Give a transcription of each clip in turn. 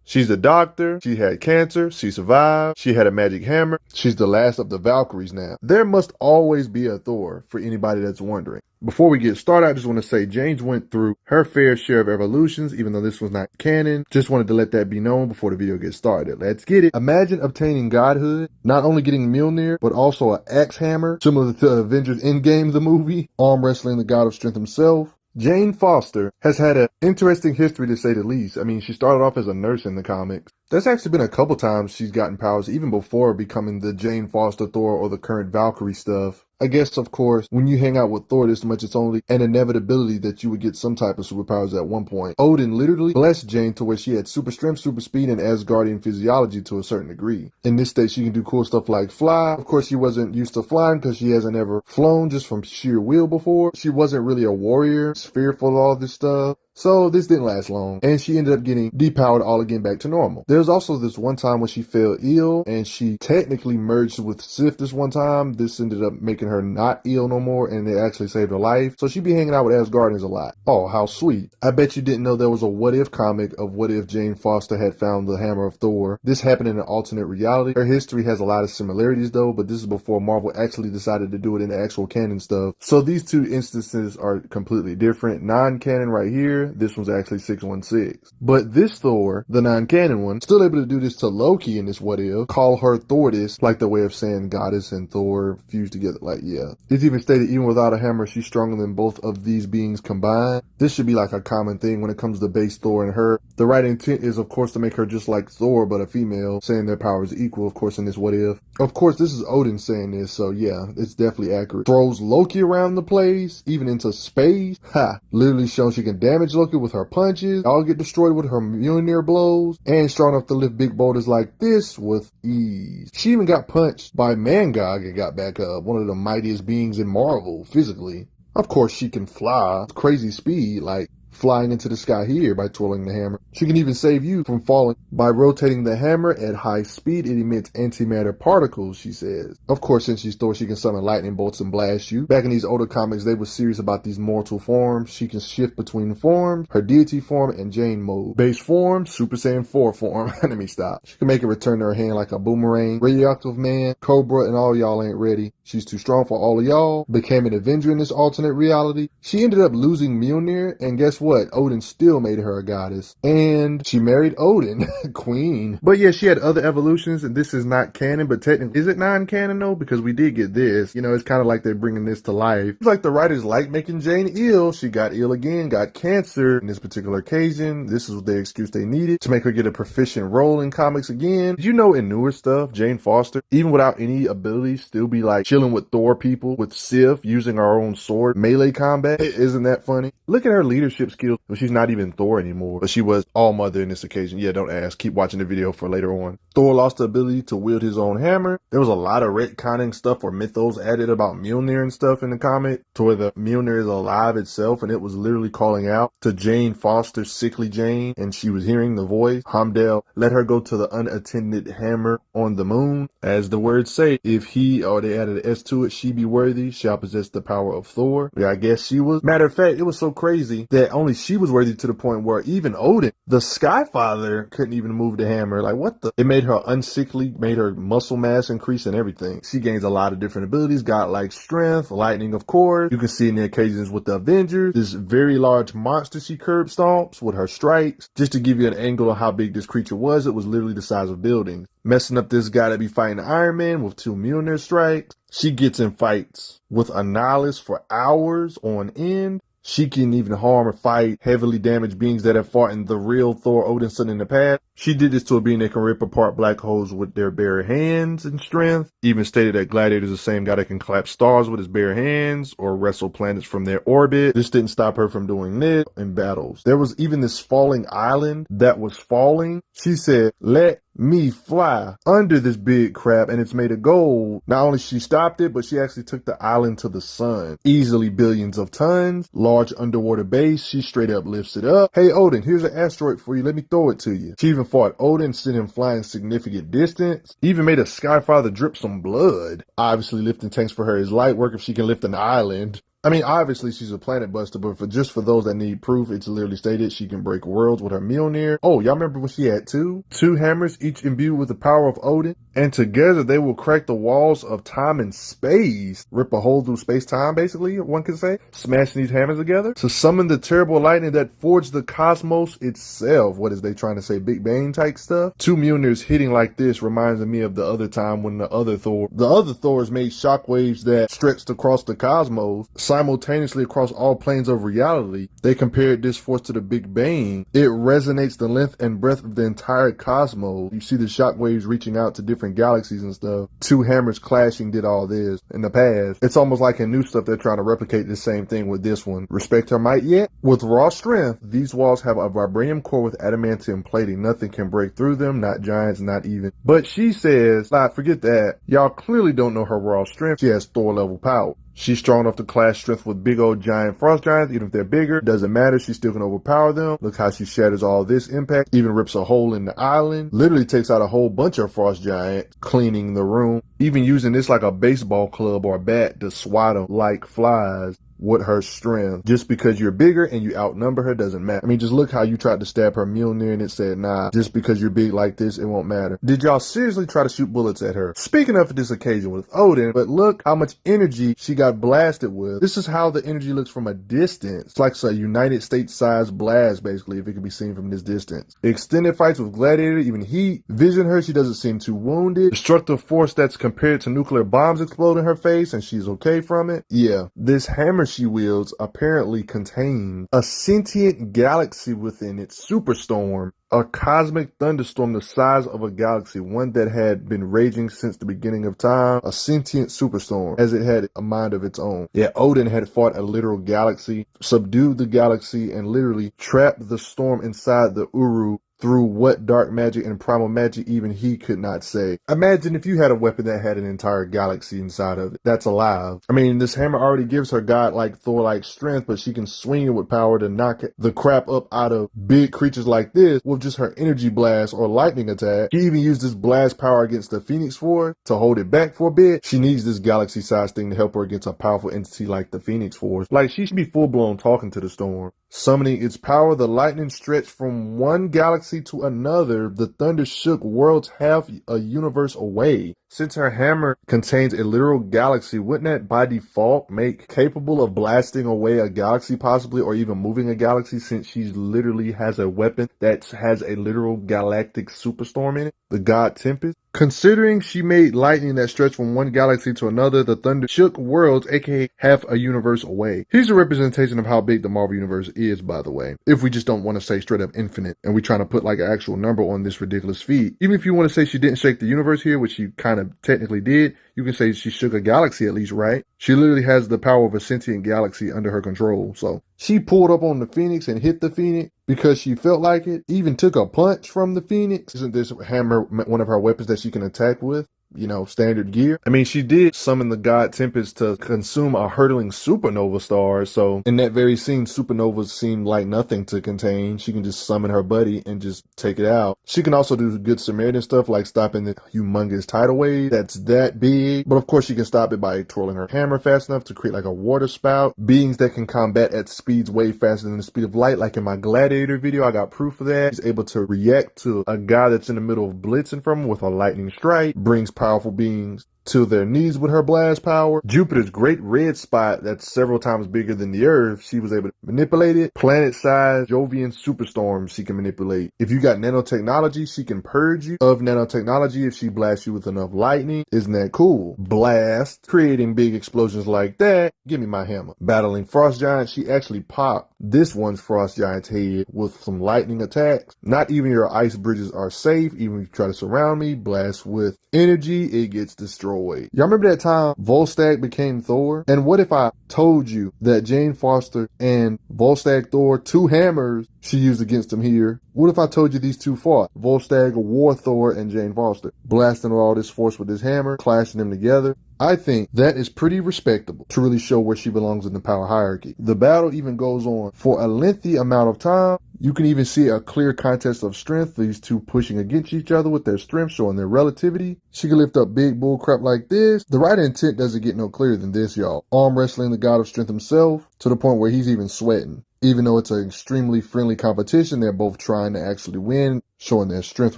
She's a doctor. She had cancer. She survived. She had a magic hammer. She's the last of the Valkyries now. There must always be a Thor for anybody that's wondering. Before we get started, I just want to say James went through her fair share of evolutions, even though this was not canon. Just wanted to let that be known before the video gets started. Let's get it. Imagine obtaining godhood, not only getting Mjolnir, but also an axe hammer, similar to Avengers Endgame, the movie, arm wrestling the god of strength himself. Jane Foster has had an interesting history to say the least. I mean, she started off as a nurse in the comics. There's actually been a couple times she's gotten powers even before becoming the Jane Foster Thor or the current Valkyrie stuff. I guess, of course, when you hang out with Thor this much, it's only an inevitability that you would get some type of superpowers at one point. Odin literally blessed Jane to where she had super strength, super speed, and Asgardian physiology to a certain degree. In this state, she can do cool stuff like fly. Of course, she wasn't used to flying because she hasn't ever flown just from sheer will before. She wasn't really a warrior, fearful of all this stuff. So this didn't last long, and she ended up getting depowered all again back to normal. There's also this one time when she fell ill, and she technically merged with Sif this one time. This ended up making her not ill no more, and it actually saved her life. So she'd be hanging out with Asgardians a lot. Oh, how sweet. I bet you didn't know there was a what if comic of what if Jane Foster had found the hammer of Thor. This happened in an alternate reality. Her history has a lot of similarities though, but this is before Marvel actually decided to do it in the actual canon stuff. So these two instances are completely different. Non-canon right here. This one's actually 616. But this Thor, the non-canon one, still able to do this to Loki in this what if, call her Thordis, like the way of saying goddess and Thor fused together. Like, yeah. It's even stated even without a hammer, she's stronger than both of these beings combined. This should be like a common thing when it comes to base Thor and her. The right intent is, of course, to make her just like Thor, but a female, saying their power is equal, of course, in this what if. Of course, this is Odin saying this, so yeah, it's definitely accurate. Throws Loki around the place, even into space. Ha! Literally shows she can damage Loki with her punches, all get destroyed with her Mjolnir blows, and strong enough to lift big boulders like this with ease. She even got punched by Mangog and got back up, one of the mightiest beings in Marvel, physically. Of course, she can fly with crazy speed, like flying into the sky here by twirling the hammer. She can even save you from falling by rotating the hammer at high speed. It emits antimatter particles, she says. Of course, since she's Thor, she can summon lightning bolts and blast you. Back in these older comics, they were serious about these mortal forms. She can shift between forms, her deity form and Jane mode. Base form, Super Saiyan 4 form. Let me stop. She can make it return to her hand like a boomerang. Radioactive Man, Cobra, and all y'all ain't ready. She's too strong for all of y'all. Became an Avenger in this alternate reality. She ended up losing Mjolnir, and guess what? Odin still made her a goddess. And she married Odin, queen. But yeah, she had other evolutions, and this is not canon, but technically, is it non-canon though? Because we did get this. You know, it's kind of like they're bringing this to life. It's like the writers like making Jane ill. She got ill again, got cancer. In this particular occasion, this is the excuse they needed to make her get a proficient role in comics again. Did you know in newer stuff, Jane Foster, even without any abilities, still be like chilling with Thor people, with Sif, using our own sword, melee combat? Isn't that funny? Look at her leadership skills. Well, she's not even Thor anymore, but she was All Mother in this occasion. Yeah, don't ask. Keep watching the video for later on. Thor lost the ability to wield his own hammer. There was a lot of retconning stuff or mythos added about Mjolnir and stuff in the comic, to where the Mjolnir is alive itself, and it was literally calling out to Jane Foster's sickly Jane, and she was hearing the voice. Hamdell let her go to the unattended hammer on the moon. As the words say, if he, or they added an S to it, she be worthy, shall possess the power of Thor. Yeah, I guess she was. Matter of fact, it was so crazy that only she was worthy to the point where even Odin, the Sky Father, couldn't even move the hammer. Like, what the? It made her unsickly, made her muscle mass increase and everything. She gains a lot of different abilities, godlike strength, lightning, of course. You can see in the occasions with the Avengers, this very large monster she curb stomps with her strikes. Just to give you an angle of how big this creature was, it was literally the size of buildings. Messing up this guy that be fighting Iron Man with 2 Mjolnir strikes. She gets in fights with Annihilus for hours on end. She can even harm or fight heavily damaged beings that have fought in the real Thor Odinson in the past. She did this to a being that can rip apart black holes with their bare hands and strength. Even stated that Gladiator is the same guy that can collapse stars with his bare hands or wrestle planets from their orbit. This didn't stop her from doing this in battles. There was even this falling island that was falling. She said, "Let me fly under this big crap," and it's made of gold. Not only she stopped it, but she actually took the island to the sun. Easily billions of tons, large underwater base. She straight up lifts it up. "Hey Odin, here's an asteroid for you. Let me throw it to you." She even fought Odin, sent him flying significant distance. Even made a Skyfather drip some blood. Obviously lifting tanks for her is light work if she can lift an island. I mean, obviously she's a planet buster, but for those that need proof, it's literally stated she can break worlds with her Mjolnir. Oh, y'all remember when she had two hammers, each imbued with the power of Odin? And together they will crack the walls of time and space, rip a hole through space-time, basically, one could say, smashing these hammers together to summon the terrible lightning that forged the cosmos itself. What is they trying to say? Big Bang type stuff? Two Mjolnirs hitting like this reminds me of the other time when the other Thors made shockwaves that stretched across the cosmos, simultaneously across all planes of reality. They compared this force to the Big Bang. It resonates the length and breadth of the entire cosmos. You see the shockwaves reaching out to different galaxies and stuff. Two hammers clashing did all this in the past. It's almost like in new stuff they're trying to replicate the same thing with this one. Respect her might yet? With raw strength, these walls have a vibranium core with adamantium plating. Nothing can break through them, not giants, not even. But she says, forget that. Y'all clearly don't know her raw strength. She has Thor level power. She's strong enough to clash strength with big old giant frost giants, even if they're bigger. Doesn't matter, she still can overpower them. Look how she shatters all this impact, even rips a hole in the island. Literally takes out a whole bunch of frost giants, cleaning the room. Even using this like a baseball club or a bat to swat them like flies. With her strength. Just because you're bigger and you outnumber her doesn't matter. I mean, just look how you tried to stab her Mjolnir and it said, nah, just because you're big like this, it won't matter. Did y'all seriously try to shoot bullets at her? Speaking of this occasion with Odin, but look how much energy she got blasted with. This is how the energy looks from a distance. It's like a United States sized blast, basically, if it can be seen from this distance. Extended fights with Gladiator, even he vision her, she doesn't seem too wounded. Destructive force that's compared to nuclear bombs explode in her face and she's okay from it. Yeah, this hammer she wields apparently contains a sentient galaxy within it, superstorm, a cosmic thunderstorm the size of a galaxy, one that had been raging since the beginning of time, a sentient superstorm, as it had a mind of its own. Yeah, Odin had fought a literal galaxy, subdued the galaxy, and literally trapped the storm inside the Uru through what dark magic and primal magic even he could not say. Imagine if you had a weapon that had an entire galaxy inside of it that's alive. I mean, this hammer already gives her god-like Thor-like strength, but she can swing it with power to knock the crap up out of big creatures like this with just her energy blast or lightning attack. She even used this blast power against the Phoenix Force to hold it back for a bit. She needs this galaxy-sized thing to help her against a powerful entity like the Phoenix Force. Like, she should be full-blown talking to the storm. Summoning its power, the lightning stretched from one galaxy to another. The thunder shook worlds half a universe away. Since her hammer contains a literal galaxy, wouldn't that by default make capable of blasting away a galaxy possibly, or even moving a galaxy, since she literally has a weapon that has a literal galactic superstorm in it, the god Tempest? Considering she made lightning that stretched from one galaxy to another, the thunder shook worlds, aka half a universe away. Here's a representation of how big the Marvel Universe is, by the way. If we just don't want to say straight up infinite, and we're trying to put like an actual number on this ridiculous feat. Even if you want to say she didn't shake the universe here, which she kind of technically did, you can say she shook a galaxy at least, right? She literally has the power of a sentient galaxy under her control. So she pulled up on the Phoenix and hit the Phoenix because she felt like it. Even took a punch from the Phoenix. Isn't this hammer one of her weapons that she can attack with? You know, standard gear. I mean, she did summon the god Tempest to consume a hurtling supernova star. So in that very scene, supernovas seem like nothing to contain. She can just summon her buddy and just take it out. She can also do good Samaritan stuff like stopping the humongous tidal wave that's that big. But of course, she can stop it by twirling her hammer fast enough to create like a water spout. Beings that can combat at speeds way faster than the speed of light. Like in my Gladiator video, I got proof of that. She's able to react to a guy that's in the middle of blitzing from him with a lightning strike. Brings powerful beings to their knees with her blast power. Jupiter's great red spot that's several times bigger than the Earth, she was able to manipulate it. Planet-sized Jovian superstorms she can manipulate. If you got nanotechnology, she can purge you of nanotechnology if she blasts you with enough lightning. Isn't that cool? Blast, creating big explosions like that. Give me my hammer. Battling frost giants, she actually popped this one's frost giant's head with some lightning attacks. Not even your ice bridges are safe. Even if you try to surround me, blast with energy, it gets destroyed. Y'all remember that time Volstagg became Thor? And what if I told you that Jane Foster and Volstagg Thor, two hammers she used against him here? What if I told you these two fought? Volstagg, War Thor, and Jane Foster, blasting all this force with his hammer, clashing them together. I think that is pretty respectable to really show where she belongs in the power hierarchy. The battle even goes on for a lengthy amount of time. You can even see a clear contest of strength, these two pushing against each other with their strength, showing their relativity. She can lift up big bull crap like this. The right intent doesn't get no clearer than this, y'all. Arm wrestling the god of strength himself to the point where he's even sweating. Even though it's an extremely friendly competition, they're both trying to actually win, showing their strength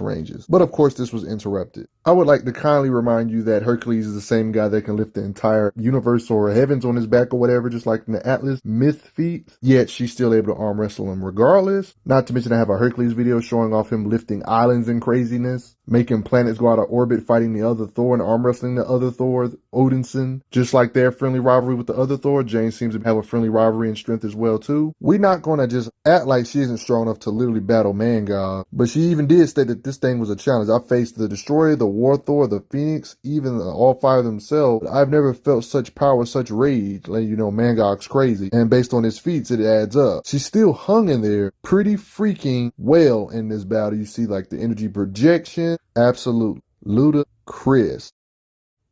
ranges. But of course, this was interrupted. I would like to kindly remind you that Hercules is the same guy that can lift the entire universe or heavens on his back or whatever, just like in the Atlas myth feat. Yet she's still able to arm wrestle him regardless. Not to mention I have a Hercules video showing off him lifting islands and craziness, making planets go out of orbit, fighting the other Thor and arm wrestling the other Thor, Odinson. Just like their friendly rivalry with the other Thor, Jane seems to have a friendly rivalry in strength as well too. We're not going to just act like she isn't strong enough to literally battle Man God, but she even did state that this thing was a challenge. I faced the Destroyer, the War Thor, the Phoenix, even all five themselves. I've never felt such power, such rage. Letting you know Man God's crazy, and based on his feats, it adds up. She still hung in there pretty freaking well in this battle. You see like the energy projection, absolute ludicrous.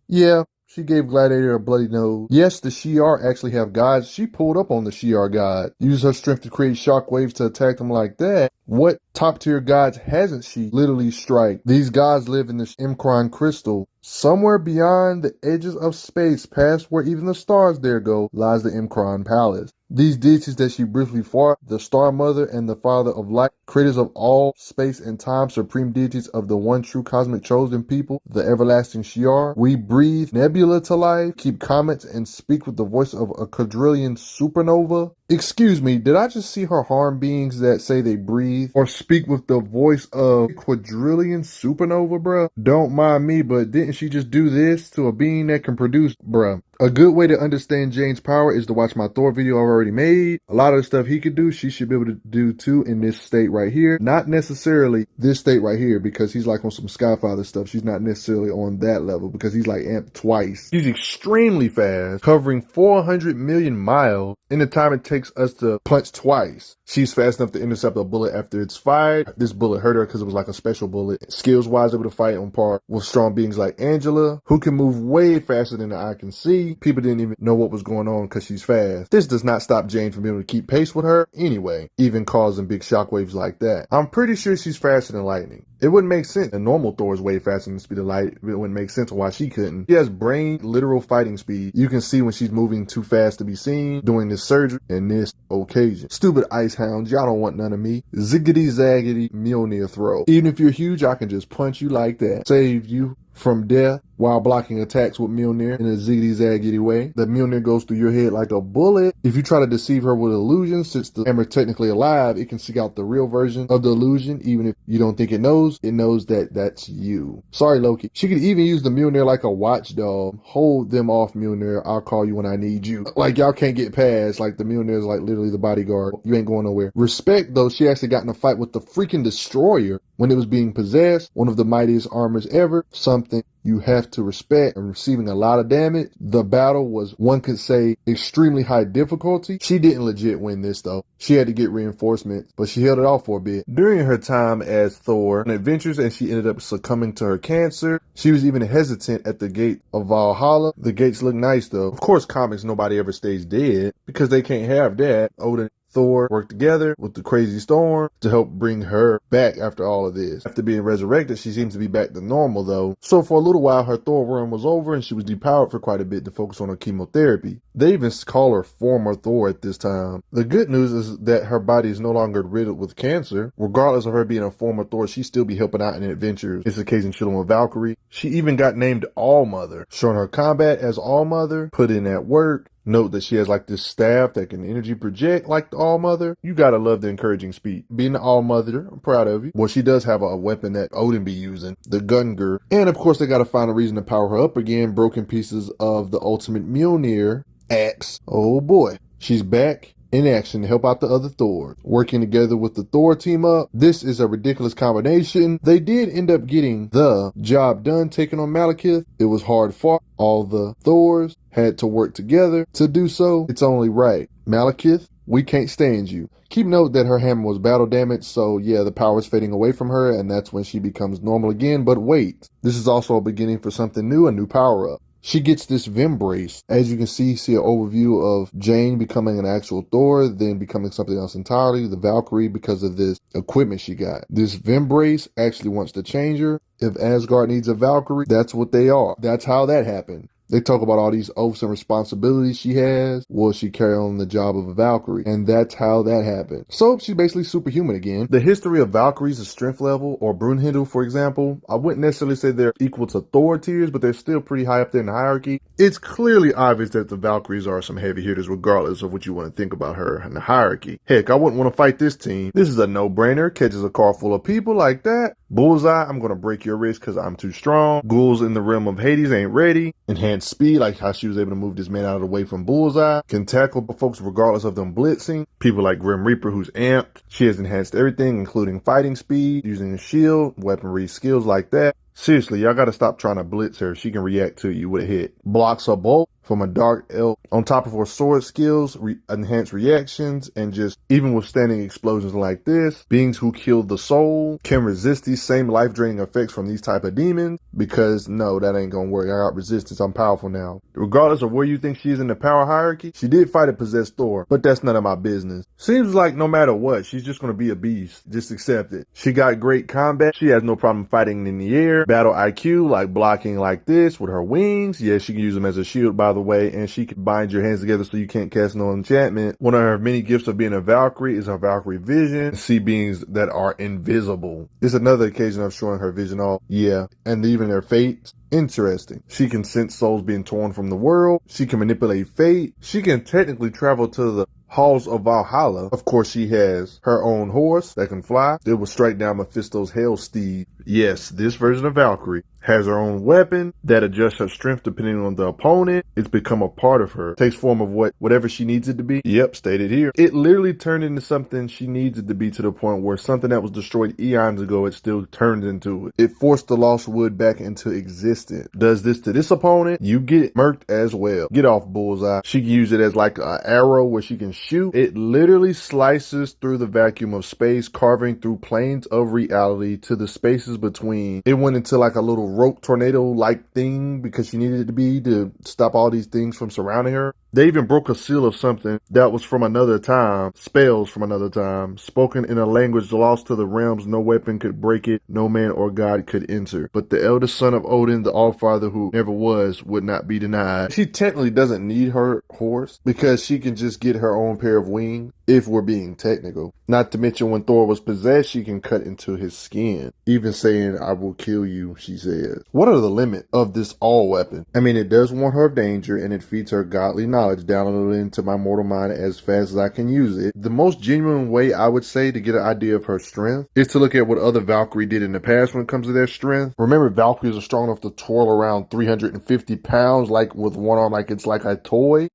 Yeah, she gave Gladiator a bloody nose. Yes, the Shi'ar actually have gods. She pulled up on the Shi'ar god, used her strength to create shockwaves to attack them like that. What top tier gods hasn't she literally strike? These gods live in this Imkron crystal. Somewhere beyond the edges of space, past where even the stars dare go, lies the Imkron Palace. These deities that she briefly fought, the Star Mother and the Father of Light, creators of all space and time, supreme deities of the one true cosmic chosen people, the everlasting Shi'ar. We breathe nebula to life, keep comets, and speak with the voice of a quadrillion supernova. Excuse me, did I just see her harm beings that say they breathe or speak with the voice of quadrillion supernova, bruh? Don't mind me, but didn't she just do this to a being that can produce, bruh? A good way to understand Jane's power is to watch my Thor video I've already made. A lot of the stuff he could do, she should be able to do too in this state right here. Not necessarily this state right here, because he's like on some Skyfather stuff. She's not necessarily on that level because he's like amped twice. She's extremely fast, covering 400 million miles in the time it takes us to punch twice. She's fast enough to intercept a bullet after it's fired. This bullet hurt her because it was like a special bullet. Skills-wise, able to fight on par with strong beings like Angela, who can move way faster than the eye can see. People didn't even know what was going on because she's fast. This does not stop Jane from being able to keep pace with her anyway, even causing big shockwaves like that. I'm pretty sure she's faster than lightning. It wouldn't make sense. A normal Thor is way faster than the speed of light. It wouldn't make sense why she couldn't. She has brain literal fighting speed. You can see when she's moving too fast to be seen doing this surgery and this occasion. Stupid ice hounds, y'all don't want none of me. Ziggity zaggity Mjolnir throw. Even if you're huge, I can just punch you like that. Save you from death while blocking attacks with Mjolnir in a ziggity-zaggity way. The Mjolnir goes through your head like a bullet. If you try to deceive her with illusions, since the hammer is technically alive, it can seek out the real version of the illusion. Even if you don't think it knows that that's you. Sorry, Loki. She could even use the Mjolnir like a watchdog. Hold them off, Mjolnir. I'll call you when I need you. Like, y'all can't get past. Like, the Mjolnir is like literally the bodyguard. You ain't going nowhere. Respect, though, she actually got in a fight with the freaking Destroyer when it was being possessed. One of the mightiest armors ever. Something you have to respect, and receiving a lot of damage. The battle was, one could say, extremely high difficulty. She didn't legit win this though. She had to get reinforcements, but she held it off for a bit. During her time as Thor on adventures, and she ended up succumbing to her cancer. She was even hesitant at the gate of Valhalla. The gates look nice though. Of course, comics, nobody ever stays dead because they can't have that. Odin Thor worked together with the crazy storm to help bring her back after all of this. After being resurrected, she seems to be back to normal though. So for a little while, her Thor run was over and she was depowered for quite a bit to focus on her chemotherapy. They even call her former Thor at this time. The good news is that her body is no longer riddled with cancer. Regardless of her being a former Thor, she still be helping out in adventures. It's occasion chilling with Valkyrie. She even got named All-Mother, showing her combat as All-Mother, put in that work. Note that she has like this staff that can energy project like the All-Mother. You gotta love the encouraging speech. Being the All-Mother, I'm proud of you. Well, she does have a weapon that Odin be using, the Gungur. And of course, they gotta find a reason to power her up again. Broken pieces of the ultimate Mjolnir axe. Oh boy. She's back in action to help out the other Thor. Working together with the Thor team up. This is a ridiculous combination. They did end up getting the job done taking on Malekith. It was hard fought. All the Thors had to work together to do so. It's only right. Malekith, we can't stand you. Keep note that her hammer was battle damaged, so yeah, the power's fading away from her, and that's when she becomes normal again. But wait, this is also a beginning for something new, a new power-up. She gets this Vimbrace. As you can see an overview of Jane becoming an actual Thor, then becoming something else entirely, the Valkyrie, because of this equipment she got. This Vimbrace actually wants to change her. If Asgard needs a Valkyrie, that's what they are. That's how that happened. They talk about all these oaths and responsibilities she has. Will she carry on the job of a Valkyrie? And that's how that happened. So she's basically superhuman again. The history of Valkyries' strength level, or Brunhilde, for example, I wouldn't necessarily say they're equal to Thor tiers, but they're still pretty high up there in the hierarchy. It's clearly obvious that the Valkyries are some heavy hitters regardless of what you want to think about her in the hierarchy. Heck, I wouldn't want to fight this team. This is a no-brainer. Catches a car full of people like that. Bullseye, I'm going to break your wrist because I'm too strong. Ghouls in the realm of Hades ain't ready. Enhanced speed, like how she was able to move this man out of the way from Bullseye. Can tackle folks regardless of them blitzing. People like Grim Reaper, who's amped. She has enhanced everything, including fighting speed, using a shield, weaponry, skills like that. Seriously, y'all gotta stop trying to blitz her. She can react to you with a hit. Blocks a bolt from a dark elf. On top of her sword skills, enhanced reactions, and just even withstanding explosions like this. Beings who kill the soul can resist these same life-draining effects from these type of demons, because no, that ain't gonna work. I got resistance. I'm powerful now. Regardless of where you think she is in the power hierarchy, she did fight a possessed Thor, but that's none of my business. Seems like no matter what, she's just gonna be a beast. Just accept it. She got great combat. She has no problem fighting in the air. Battle IQ, like blocking like this with her wings. Yeah, she can use them as a shield, by the way, and she can bind your hands together so you can't cast no enchantment. One of her many gifts of being a Valkyrie is her Valkyrie vision. See beings that are invisible. It's another occasion of showing her vision off. Yeah, and even their fates. Interesting. She can sense souls being torn from the world. She can manipulate fate. She can technically travel to the halls of Valhalla. Of course, she has her own horse that can fly. It will strike down Mephisto's Hell Steed. Yes, this version of Valkyrie has her own weapon that adjusts her strength depending on the opponent. It's become a part of her. Takes form of whatever she needs it to be. Yep, stated here. It literally turned into something she needs it to be, to the point where something that was destroyed eons ago, it still turned into it. It forced the lost wood back into existence. Does this to this opponent, you get murked as well. Get off, Bullseye. She can use it as like an arrow where she can shoot. It literally slices through the vacuum of space, carving through planes of reality to the spaces between. It went into like a little rope tornado-like thing because she needed it to be to stop all these things from surrounding her. They even broke a seal of something that was from another time, spells from another time, spoken in a language lost to the realms. No weapon could break it, no man or god could enter. But the eldest son of Odin, the Allfather who never was, would not be denied. She technically doesn't need her horse because she can just get her own pair of wings, if we're being technical. Not to mention when Thor was possessed, she can cut into his skin. Even saying, I will kill you, she says. What are the limits of this all weapon? I mean, it does warn her of danger and it feeds her godly knowledge downloaded into my mortal mind as fast as I can use it. The most genuine way I would say to get an idea of her strength is to look at what other Valkyrie did in the past when it comes to their strength. Remember, Valkyries are strong enough to twirl around 350 pounds like with one arm, like it's like a toy.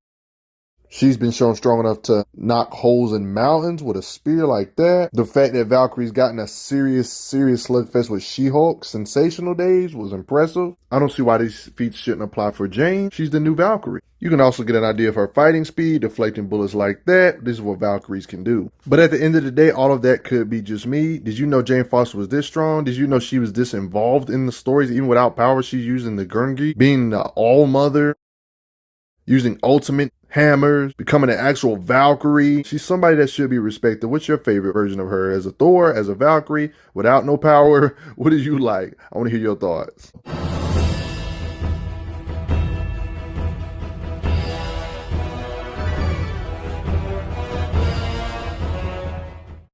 She's been shown strong enough to knock holes in mountains with a spear like that. The fact that Valkyrie's gotten a serious slugfest with She-Hulk Sensational Days was impressive. I don't see why these feats shouldn't apply for Jane. She's the new Valkyrie. You can also get an idea of her fighting speed, deflecting bullets like that. This is what Valkyries can do. But at the end of the day, all of that could be just me. Did you know Jane Foster was this strong? Did you know she was this involved in the stories? Even without power, she's using the Gurgi, being the All-Mother, using ultimate hammers, becoming an actual Valkyrie. She's somebody that should be respected. What's your favorite version of her? As a Thor, as a Valkyrie, without no power? What did you like? I want to hear your thoughts.